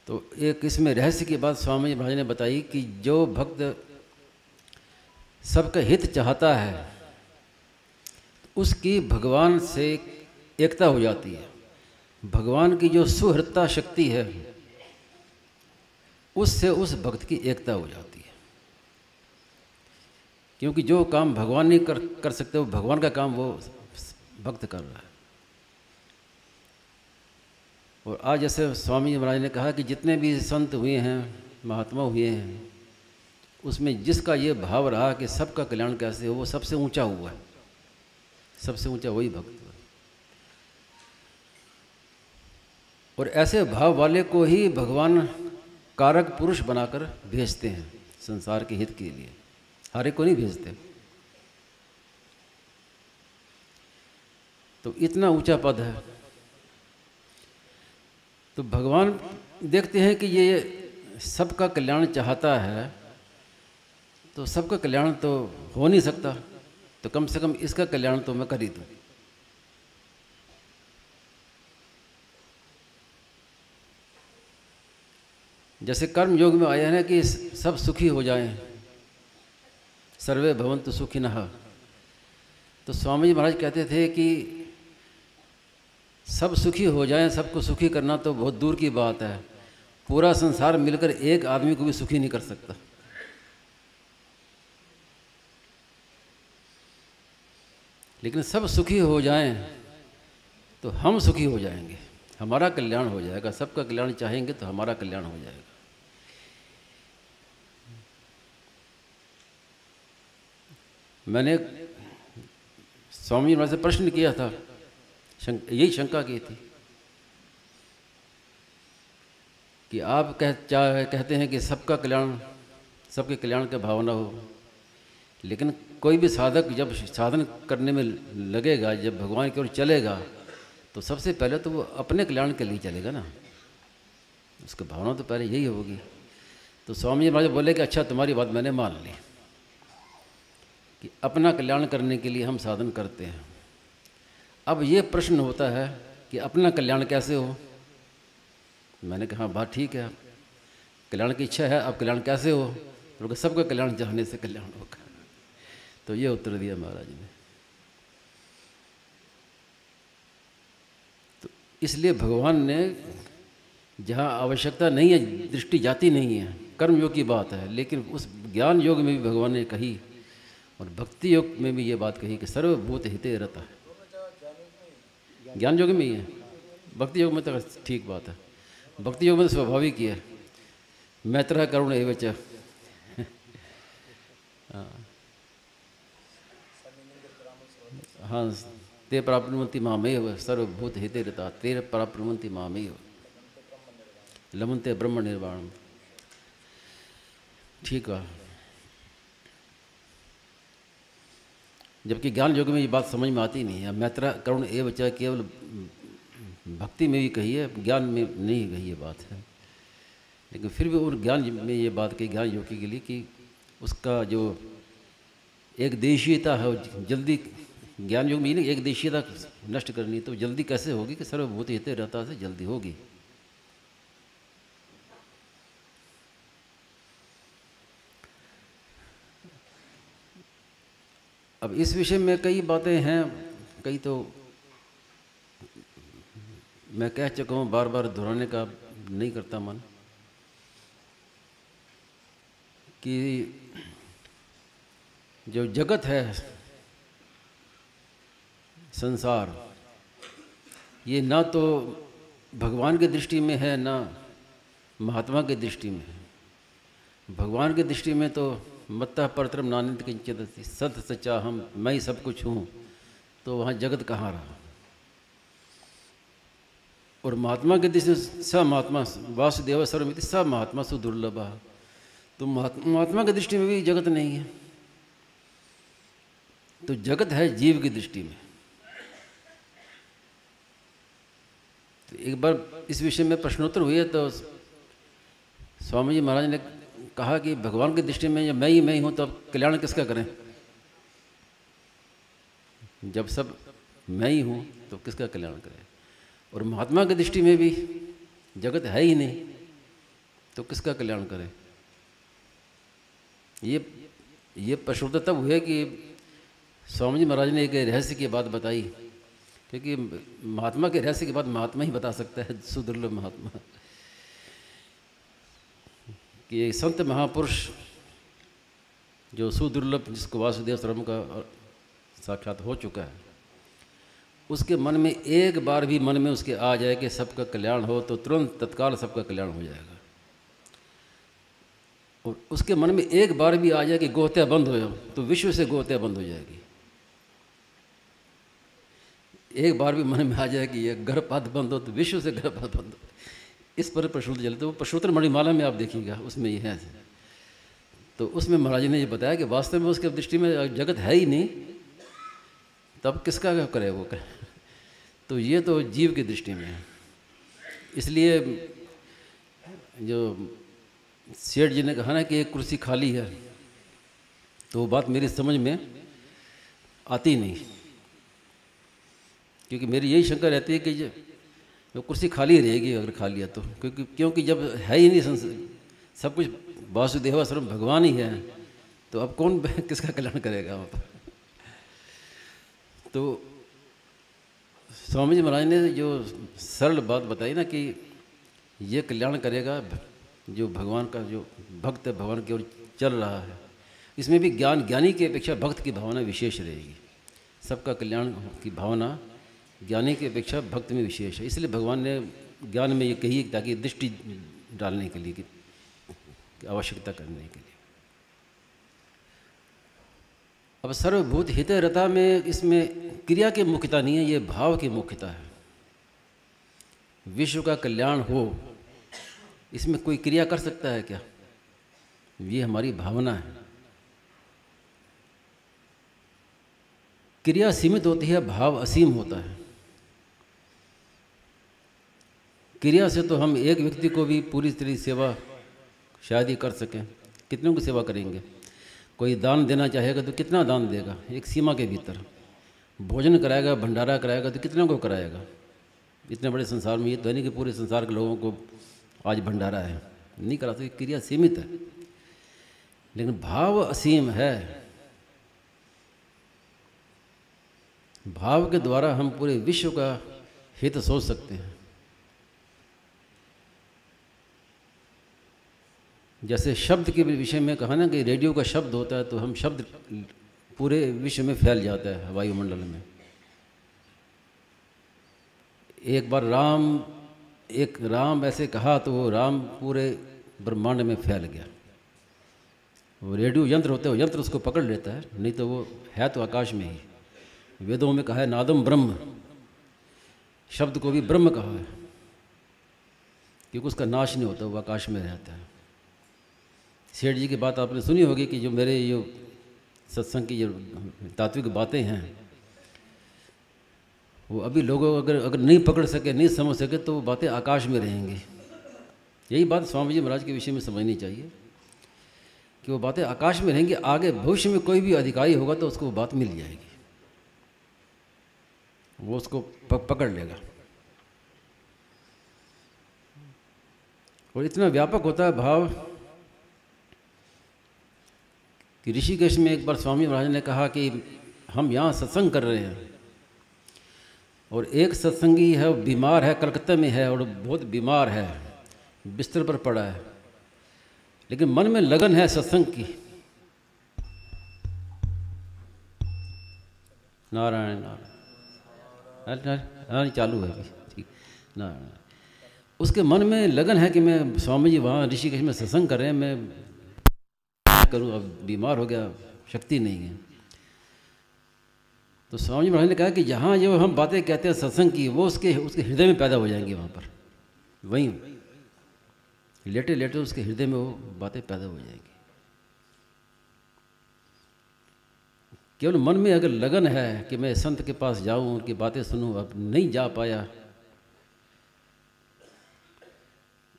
तो एक इसमें रहस्य की बात स्वामी जी महाराज ने बताई कि जो भक्त सबका हित चाहता है उसकी भगवान से एकता हो जाती है। भगवान की जो सुहृदता शक्ति है उससे उस भक्त की एकता हो जाती है, क्योंकि जो काम भगवान नहीं कर सकते वो भगवान का काम वो भक्त कर रहा है। और आज जैसे स्वामी महाराज ने कहा कि जितने भी संत हुए हैं, महात्मा हुए हैं, उसमें जिसका ये भाव रहा कि सबका कल्याण कैसे हो, वो सबसे ऊंचा हुआ है। सबसे ऊंचा वही भक्त हुआ। और ऐसे भाव वाले को ही भगवान कारक पुरुष बनाकर भेजते हैं संसार के हित के लिए, हर एक को नहीं भेजते। तो इतना ऊंचा पद है। तो भगवान देखते हैं कि ये सबका कल्याण चाहता है, तो सबका कल्याण तो हो नहीं सकता, तो कम से कम इसका कल्याण तो मैं कर ही दूँ। जैसे कर्म योग में आया है ना कि सब सुखी हो जाएं, सर्वे भवन्तु सुखिनः। तो स्वामी जी महाराज कहते थे कि सब सुखी हो जाएं, सबको सुखी करना तो बहुत दूर की बात है। पूरा संसार मिलकर एक आदमी को भी सुखी नहीं कर सकता। लेकिन सब सुखी हो जाएं तो हम सुखी हो जाएंगे, हमारा कल्याण हो जाएगा। सबका कल्याण चाहेंगे तो हमारा कल्याण हो जाएगा। मैंने स्वामी महाराज से प्रश्न किया था, यही शंका की थी कि आप कहते हैं कि सबका कल्याण, सबके कल्याण का भावना हो, लेकिन कोई भी साधक जब साधन करने में लगेगा, जब भगवान की ओर चलेगा, तो सबसे पहले तो वो अपने कल्याण के लिए चलेगा ना, उसकी भावना तो पहले यही होगी। तो स्वामी जी महाराज बोले कि अच्छा, तुम्हारी बात मैंने मान ली कि अपना कल्याण करने के लिए हम साधन करते हैं। अब ये प्रश्न होता है कि अपना कल्याण कैसे हो। मैंने कहा बात ठीक है, कल्याण की इच्छा है, अब कल्याण कैसे हो? तो सबका कल्याण चाहने से कल्याण होगा। तो ये उत्तर दिया महाराज ने। तो इसलिए भगवान ने जहाँ आवश्यकता नहीं है, दृष्टि जाती नहीं है, कर्म योग की बात है, लेकिन उस ज्ञान योग में भी भगवान ने कही और भक्ति योग में भी ये बात कही कि सर्वभूत हिते रता है। ज्ञान योग में ही है, भक्ति योग में तो ठीक बात है। भक्ति योग में तो स्वाभाविक ही है, मैत्र करुण एवं च। हाँ, ते प्राप्नुवन्ति मामेव सर्वभूत हिते रता, ते प्राप्नुवन्ति मामेव लभन्ते ब्रह्म निर्वाणम। ठीक है। जबकि ज्ञान योग में ये बात समझ में आती नहीं है। मैत्र करुण एवं च केवल भक्ति में भी कही है, ज्ञान में नहीं कही ये बात है। लेकिन फिर भी और ज्ञान में ये बात कही, ज्ञान योगी के लिए, कि उसका जो एक देशीयता है, जल्दी ज्ञान योग में एक देशीयता नष्ट करनी, तो जल्दी कैसे होगी कि सर्वभूत हिते रहता से जल्दी होगी। अब इस विषय में कई बातें हैं, कई तो मैं कह चुका हूँ, बार बार दोहराने का नहीं करता मन, कि जो जगत है, संसार, ये ना तो भगवान की दृष्टि में है, ना महात्मा की दृष्टि में है। भगवान की दृष्टि में तो मत्तः परतरम नान्यत् किंचित् सत सच्चा हम, मैं ही सब कुछ हूँ, तो वहाँ जगत कहाँ रहा। और महात्मा के दृष्टि से स महात्मा वासुदेव सर्वमिति स महात्मा सुदुर्लभ। तो महात्मा की दृष्टि में भी जगत नहीं है, तो जगत है जीव की दृष्टि में। तो एक बार इस विषय में प्रश्नोत्तर हुए, तो स्वामी जी महाराज ने कहा कि भगवान की दृष्टि में मैं ही हूँ, तो अब कल्याण किसका करें? जब सब मैं ही हूँ तो किसका कल्याण करें? और महात्मा की दृष्टि में भी जगत है ही नहीं, तो किसका कल्याण करे? ये प्रश्न तब हुए कि स्वामी जी महाराज ने एक रहस्य की बात बताई, क्योंकि महात्मा के रहस्य की बात महात्मा ही बता सकता है, सुदुर्लभ महात्मा, कि एक संत महापुरुष जो सुदुर्लभ, जिसको वासुदेव सर्वम का साक्षात हो चुका है, उसके मन में एक बार भी मन में उसके आ जाए कि सबका कल्याण हो, तो तुरंत तत्काल सबका कल्याण हो जाएगा। और उसके मन में एक बार भी आ जाए कि गोहत्या बंद हो, तो विश्व से गोहत्या बंद हो जाएगी। एक बार भी मन में आ जाए कि ये गर्भपात बंद हो, तो विश्व से गर्भपात बंद हो। इस पर प्रश्नोत्तर चलते, वो प्रश्नोत्तर मणिमाला में आप देखिएगा, उसमें ये है। तो उसमें महाराज ने ये बताया कि वास्तव में उसके दृष्टि में जगत है ही नहीं, तब किसका करे वो करे? तो ये तो जीव की दृष्टि में है। इसलिए जो सेठ जी ने कहा ना कि एक कुर्सी खाली है, तो वो बात मेरी समझ में आती नहीं, क्योंकि मेरी यही शंका रहती है कि जो कुर्सी खाली रहेगी अगर खा लिया तो, क्योंकि जब है ही नहीं सब कुछ वासुदेव सर्वम भगवान ही है, तो अब कौन किसका कल्याण करेगा वहाँ पर? तो स्वामी जी महाराज ने जो सरल बात बताई ना कि ये कल्याण करेगा जो भगवान का, जो भक्त भगवान की ओर चल रहा है, इसमें भी ज्ञानी की अपेक्षा भक्त की भावना विशेष रहेगी। सबका कल्याण की भावना ज्ञानी की अपेक्षा भक्त में विशेष है। इसलिए भगवान ने ज्ञान में ये कही ताकि दृष्टि डालने के लिए, कि आवश्यकता करने के लिए। अब सर्वभूत हित रता में इसमें क्रिया की मुख्यता नहीं है, ये भाव की मुख्यता है। विश्व का कल्याण हो, इसमें कोई क्रिया कर सकता है क्या? ये हमारी भावना है। क्रिया सीमित होती है, भाव असीम होता है। क्रिया से तो हम एक व्यक्ति को भी पूरी तरह सेवा शायद ही कर सकें, कितनों की सेवा करेंगे? कोई दान देना चाहेगा तो कितना दान देगा? एक सीमा के भीतर। भोजन कराएगा, भंडारा कराएगा तो कितनों को कराएगा? इतने बड़े संसार में ये तो नहीं कि पूरे संसार के लोगों को आज भंडारा है, नहीं करा सकते। क्रिया सीमित है, लेकिन भाव असीम है। भाव के द्वारा हम पूरे विश्व का हित सोच सकते हैं। जैसे शब्द के विषय में कहा ना कि रेडियो का शब्द होता है, तो हम शब्द पूरे विश्व में फैल जाता है वायुमंडल में। एक बार राम ऐसे कहा तो वो राम पूरे ब्रह्मांड में फैल गया। वो रेडियो यंत्र होते हैं, वो यंत्र उसको पकड़ लेता है, नहीं तो वो है तो आकाश में ही। वेदों में कहा है नादम ब्रह्म, शब्द को भी ब्रह्म कहा है, क्योंकि उसका नाश नहीं होता, वो आकाश में रहता है। सेठ जी की बात आपने सुनी होगी कि जो मेरे ये सत्संग की जो तात्विक बातें हैं, वो अभी लोगों अगर नहीं पकड़ सके, नहीं समझ सके, तो वो बातें आकाश में रहेंगी। यही बात स्वामी जी महाराज के विषय में समझनी चाहिए कि वो बातें आकाश में रहेंगी। आगे भविष्य में कोई भी अधिकारी होगा तो उसको वो बात मिल जाएगी, वो उसको पकड़ लेगा। और इतना व्यापक होता है भाव कि ऋषिकेश में एक बार स्वामी महाराज ने कहा कि हम यहाँ सत्संग कर रहे हैं, और एक सत्संगी है, बीमार है, कलकत्ता में है, और बहुत बीमार है, बिस्तर पर पड़ा है, लेकिन मन में लगन है सत्संग की। नारायण नारायण चालू है अभी, ठीक, नारायण। उसके मन में लगन है कि मैं स्वामी जी वहाँ ऋषिकेश में सत्संग कर रहे हैं, मैं करूँ, अब बीमार हो गया, शक्ति नहीं है। तो स्वामी जी महाराज ने कहा कि जहाँ जो हम बातें कहते हैं सत्संग की, वो उसके हृदय में पैदा हो जाएंगी, वहाँ पर वहीं लेटे लेटे उसके हृदय में वो बातें पैदा हो जाएंगी। केवल मन में अगर लगन है कि मैं संत के पास जाऊं, उनकी बातें सुनूं, अब नहीं जा पाया,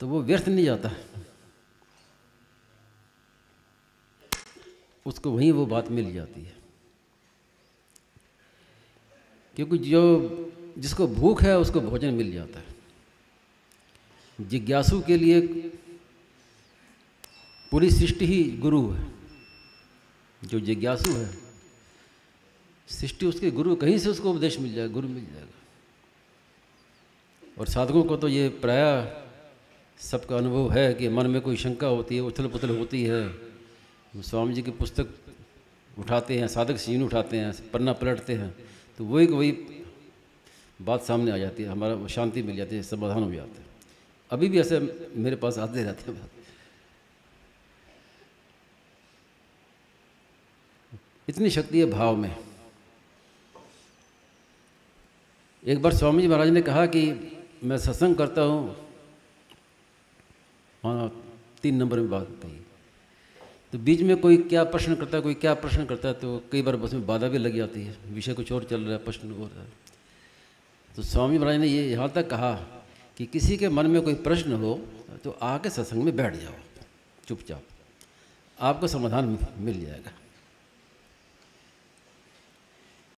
तो वो व्यर्थ नहीं जाता, उसको वहीं वो बात मिल जाती है। क्योंकि जिसको भूख है उसको भोजन मिल जाता है। जिज्ञासु के लिए पूरी सृष्टि ही गुरु है। जो जिज्ञासु है, सृष्टि उसके गुरु, कहीं से उसको उपदेश मिल जाएगा, गुरु मिल जाएगा। और साधकों को तो ये प्रायः सबका अनुभव है कि मन में कोई शंका होती है, उथल पुथल होती है, स्वामी जी की पुस्तक उठाते हैं, साधक सीन उठाते हैं, पन्ना पलटते हैं, तो वही बात सामने आ जाती है, हमारा शांति मिल जाती है, समाधान हो जाता है। अभी भी ऐसे मेरे पास आते रहते हैं। इतनी शक्ति है भाव में। एक बार स्वामी जी महाराज ने कहा कि मैं सत्संग करता हूँ, हाँ 3 नंबर में बात कही, तो बीच में कोई क्या प्रश्न करता है, कोई क्या प्रश्न करता है, तो कई बार बस में बाधा भी लग जाती है, विषय कुछ और चल रहा है, प्रश्न हो रहा है। तो स्वामी महाराज ने ये यहाँ तक कहा कि किसी के मन में कोई प्रश्न हो तो आके सत्संग में बैठ जाओ चुपचाप, आपको समाधान मिल जाएगा।